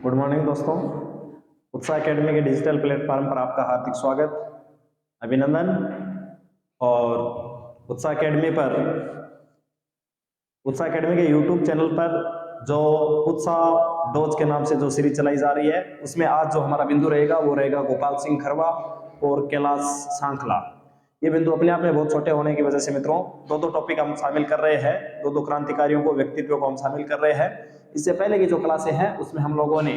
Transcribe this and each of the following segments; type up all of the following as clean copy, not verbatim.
Good morning दोस्तों। उत्साह academy के डिजिटल प्लेटफॉर्म पर आपका हार्दिक स्वागत, अभिनंदन। और उत्साह एकेडमी के यूट्यूब चैनल पर जो उत्साह डोज के नाम से जो सीरीज चलाई जा रही है, उसमें आज जो हमारा बिंदु रहेगा वो रहेगा गोपाल सिंह खरवा और कैलाश सांखला। ये बिंदु अपने आप में बहुत छोटे होने की वजह से मित्रों दो टॉपिक हम शामिल कर रहे हैं, दो क्रांतिकारियों को, व्यक्तित्व को हम शामिल कर रहे हैं। इससे पहले की जो क्लासें हैं उसमें हम लोगों ने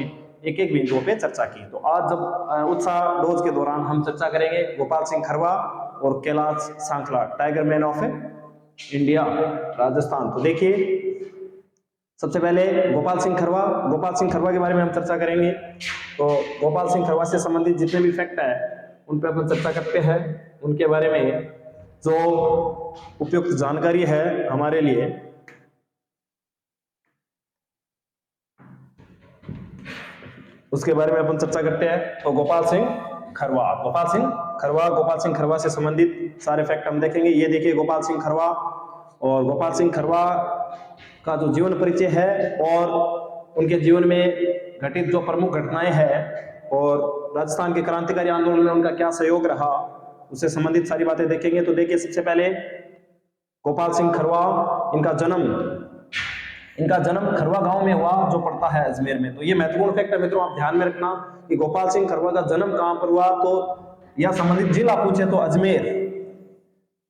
एक एक बिंदुओं पे चर्चा की। तो आज जब उत्साह डोज के दौरान हम चर्चा करेंगे गोपाल सिंह खरवा और Kailash Sankhla, tiger man of India Rajasthan. तो देखिए, सबसे पहले गोपाल सिंह खरवा के बारे में हम चर्चा करेंगे। तो गोपाल सिंह खरवा से संबंधित जितने भी फैक्ट है उन पर अपन चर्चा करते हैं। उनके बारे में जो उपयुक्त जानकारी है हमारे लिए, उसके बारे में अपन चर्चा करते हैं। तो गोपाल सिंह खरवा से संबंधित सारे फैक्ट हम देखेंगे। ये देखिए गोपाल सिंह खरवा, और गोपाल सिंह खरवा का जो जीवन परिचय है और उनके जीवन में घटित जो प्रमुख घटनाएं हैं और राजस्थान के क्रांतिकारी आंदोलन में उनका क्या सहयोग रहा, उससे संबंधित सारी बातें देखेंगे। तो देखिए, सबसे पहले गोपाल सिंह खरवा, इनका जन्म खरवा गांव में हुआ जो पड़ता है अजमेर में। तो ये महत्वपूर्ण फैक्ट है मित्रों, आप ध्यान में रखना कि गोपाल सिंह खरवा का जन्म कहां पर हुआ। तो यह संबंधित जिला पूछे तो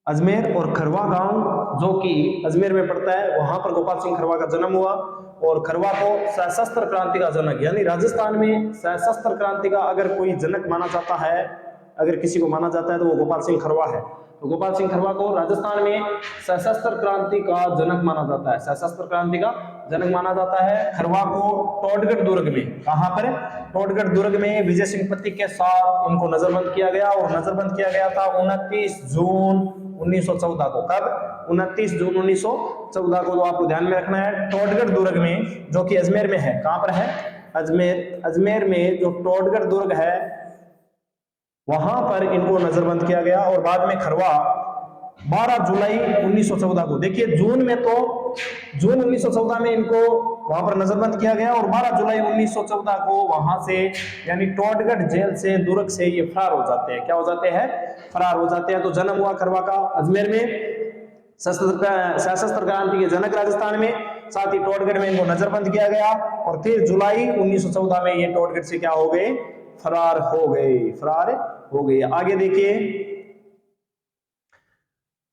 अजमेर और खरवा गांव जो कि अजमेर में पड़ता है, वहां पर गोपाल सिंह खरवा का जन्म हुआ। और खरवा को सशस्त्र क्रांति का जनक, यानी राजस्थान में सशस्त्र क्रांति का अगर कोई जनक माना जाता है, अगर किसी को माना जाता है तो वो गोपाल सिंह खरवा है। तो गोपाल सिंह खरवा को राजस्थान में सशस्त्र क्रांति का जनक माना जाता है। खरवा को टोडगढ़ दुर्ग में, कहां पर? टोडगढ़ दुर्ग में विजय सिंह पत्ती के साथ इनको नजरबंद किया गया, और नजरबंद किया गया था 29 जून 1914 को। कब? 29 जून 1914 को। तो आपको ध्यान में रखना है, टोडगढ़ दुर्ग में, जो कि अजमेर में है। कहां पर है? अजमेर में जो टोडगढ़ दुर्ग है वहां पर इनको नजरबंद किया गया। और बाद में खरवा 12 जुलाई 1914 को, देखिए जून 1914 में इनको वहां पर नजरबंद किया गया, और 12 जुलाई 1914 को वहां से, यानी टोडगढ़ जेल से, दुर्ग से ये फरार हो जाते हैं। क्या हो जाते हैं? फरार हो जाते हैं। तो जन्म हुआ खरवा का अजमेर में, सशस्त्र क्रांति के जनक राजस्थान में, साथ ही टोडगढ़ में इनको नजरबंद किया गया, और फिर जुलाई 1914 में ये टोडगढ़ से क्या हो गए? फरार हो गए। आगे देखिए,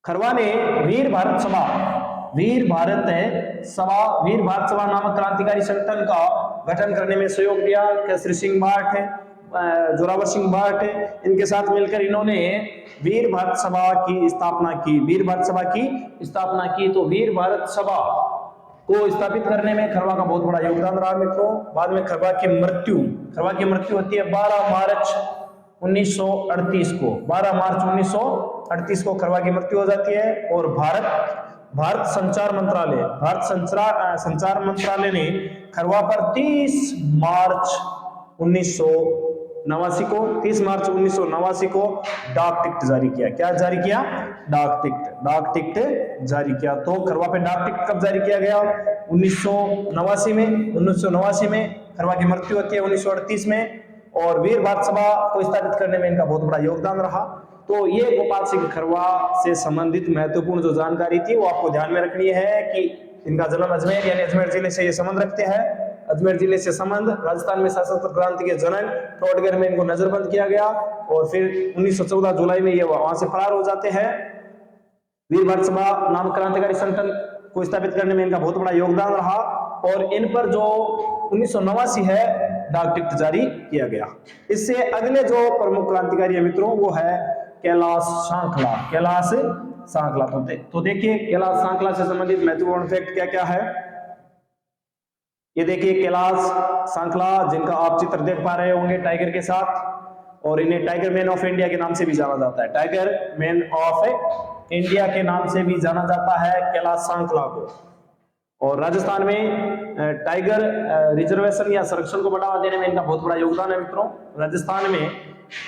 खरवा ने वीर भारत सभा नामक क्रांतिकारी संगठन का गठन करने में सहयोग दिया। केसरी सिंह भाट है, जोरावर सिंह भाट है, इनके साथ मिलकर इन्होंने वीर भारत सभा की स्थापना की। तो वीर भारत सभा को स्थापित करने में खरवा का बहुत बड़ा योगदान रहा मित्रों। बाद में खरवा की मृत्यु होती है 12 मार्च 1938 को। 12 मार्च 1938 को खरवा की मृत्यु हो जाती है। और भारत संचार मंत्रालय ने खरवा पर 30 मार्च 1989 को डाक टिकट जारी किया। क्या जारी किया? डाक टिकट जारी किया। तो खरवा पे डाक टिकट कब जारी किया गया? 1989 में। खरवा की मृत्यु होती है 1938 में। और वीर भारत सभा को स्थापित करने में इनका बहुत बड़ा योगदान रहा। तो ये गोपाल सिंह खरवा से संबंधित महत्वपूर्ण जो जानकारी थी वो आपको ध्यान में रखनी है कि इनका जन्म अजमेर, यानी अजमेर जिले से ये संबंध रखते हैं। अजमेर जिले से संबंध, राजस्थान में सशस्त्र क्रांति के जनक, टोडगढ़ में इनको नजरबंद किया गया, और फिर 1914 जुलाई में ये वहां से फरार हो जाते हैं। वीर भारत सभा नामक क्रांतिकारी संगठन को स्थापित करने में इनका बहुत बड़ा योगदान रहा, और इन पर जो 1989 है डाक टिकट जारी किया गया। इससे अगले जो प्रमुख क्रांतिकारी है मित्रों वो है कैलाश सांखला। तो देखिए, कैलाश सांखला से संबंधित महत्वपूर्ण फैक्ट क्या क्या है। ये देखिए कैलाश सांखला, जिनका आप चित्र देख पा रहे होंगे टाइगर के साथ, और इन्हें टाइगर मैन ऑफ इंडिया के नाम से भी जाना जाता है। टाइगर मैन ऑफ इंडिया के नाम से भी जाना जाता है कैलाश सांखला को। और राजस्थान में टाइगर रिजर्वेशन या संरक्षण को बढ़ावा देने में इनका बहुत बड़ा योगदान है मित्रों। राजस्थान में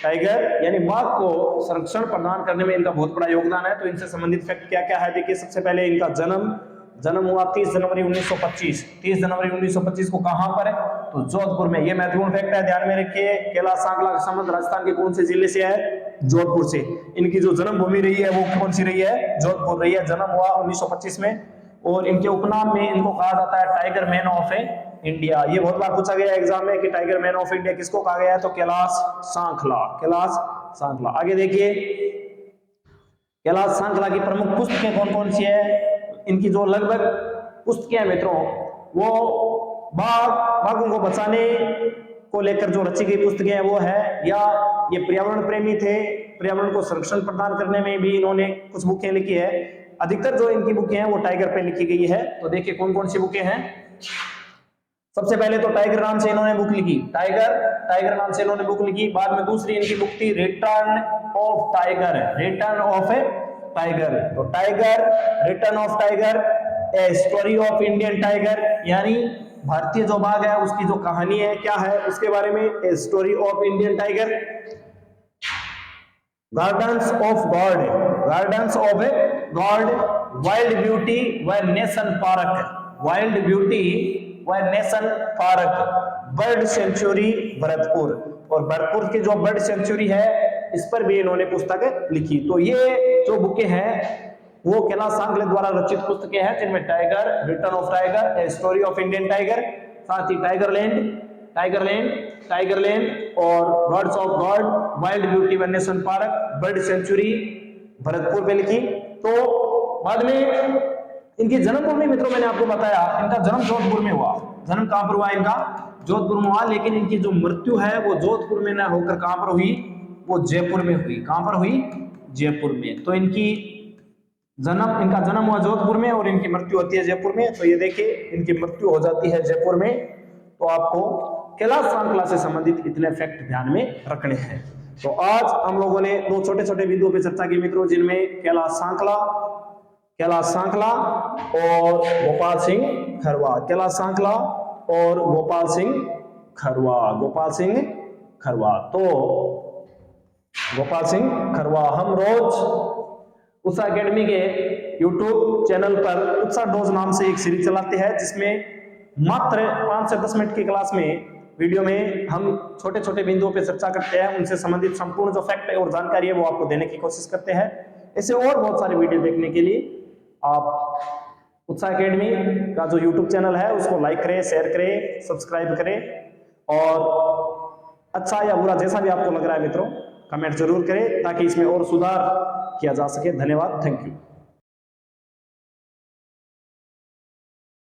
टाइगर यानी बाघ को संरक्षण प्रदान करने में इनका बहुत बड़ा योगदान है। तो इनसे संबंधित फैक्ट क्या क्या है देखिए। सबसे पहले इनका जन्म जन्म हुआ 30 जनवरी 1925। 30 जनवरी 1925 को कहां पर है? तो जोधपुर में। ये महत्वपूर्ण फैक्ट है, ध्यान में रखिए। कैलाश सांकला का संबंध राजस्थान के कौन से जिले से है? जोधपुर से। इनकी जो जन्मभूमि रही है वो कौन सी रही है? जोधपुर रही है। जन्म हुआ 1925 में और इनके उपनाम में इनको कहा जाता है टाइगर मैन ऑफ इंडिया। ये बहुत बार पूछा गया एग्जाम में कि टाइगर मैन ऑफ इंडिया किसको कहा गया है? तो कैलाश सांकला। कैलाश सांकला। आगे देखिए, कैलाश सांकला की प्रमुख पुस्तकें कौन कौन सी है? इनकी जो लगभग पुस्तकें हैं मित्रों, वो बाघों को बचाने को लेकर जो रची गई पुस्तकें हैं वो है, या ये पर्यावरण प्रेमी थे, पर्यावरण को संरक्षण प्रदान करने में भी इन्होंने कुछ बुकें लिखी है। अधिकतर जो इनकी बुकें हैं वो टाइगर पे लिखी गई है। तो देखिए कौन कौन सी बुकें हैं। सबसे पहले तो टाइगर नाम से इन्होंने बुक लिखी, टाइगर नाम से इन्होंने बुक लिखी। बाद में दूसरी इनकी बुक थी return of tiger, return of tiger. तो tiger, return of tiger, a story of Indian tiger, यानी भारतीय जो बाघ है उसकी जो कहानी है क्या है उसके बारे में, ए story of Indian tiger. Gardens of God, gardens of god, wild beauty व नेशन पार्क, वाइल्ड ब्यूटी व nation park, bird sanctuary Bharatpur, और भरतपुर की जो बर्ड सेंचुरी है इस पर भी इन्होंने पुस्तक लिखी। तो ये जो बुकें हैं वो कैलाश सांकले द्वारा रचित पुस्तकें हैं, जिनमें tiger, return of tiger, a story of Indian tiger, साथ ही टाइगरलैंड और gods of god, wild beauty व nation park, bird sanctuary Bharatpur पे लिखी। तो बाद में इनकी जन्मभूमि मित्रों मैंने आपको बताया, इनका जन्म जोधपुर में हुआ। जन्म कहां पर हुआ इनका? जोधपुर में हुआ, लेकिन इनकी जो मृत्यु है वो जोधपुर में न होकर कहां पर हुई? वो जयपुर में हुई। कहां पर हुई? जयपुर में। तो इनका जन्म हुआ जोधपुर में और इनकी मृत्यु होती है जयपुर में। तो ये देखिए इनकी मृत्यु हो जाती है जयपुर में। तो आपको कैलाश सांकला से संबंधित इतने फैक्ट ध्यान में रखने हैं। तो आज हम लोगों ने दो छोटे छोटे बिंदुओं पर चर्चा की मित्रों, जिनमें कैलाश सांकला और गोपाल सिंह खरवा, कैलाश सांकला और गोपाल सिंह खरवा। तो गोपाल सिंह खरवा, हम रोज उत्साह एकेडमी के YouTube चैनल पर उत्साह डोज नाम से एक सीरीज चलाते हैं, जिसमें मात्र 5 से 10 मिनट की क्लास में वीडियो में हम छोटे छोटे बिंदुओं पर चर्चा करते हैं, उनसे संबंधित संपूर्ण जो फैक्ट और जानकारी है वो आपको देने की कोशिश करते हैं। ऐसे और बहुत सारे वीडियो देखने के लिए आप उत्साह एकेडमी का जो YouTube चैनल है उसको लाइक करें, शेयर करें, सब्सक्राइब करें, और अच्छा या बुरा जैसा भी आपको लग रहा है मित्रों कमेंट जरूर करें, ताकि इसमें और सुधार किया जा सके। धन्यवाद, थैंक यू।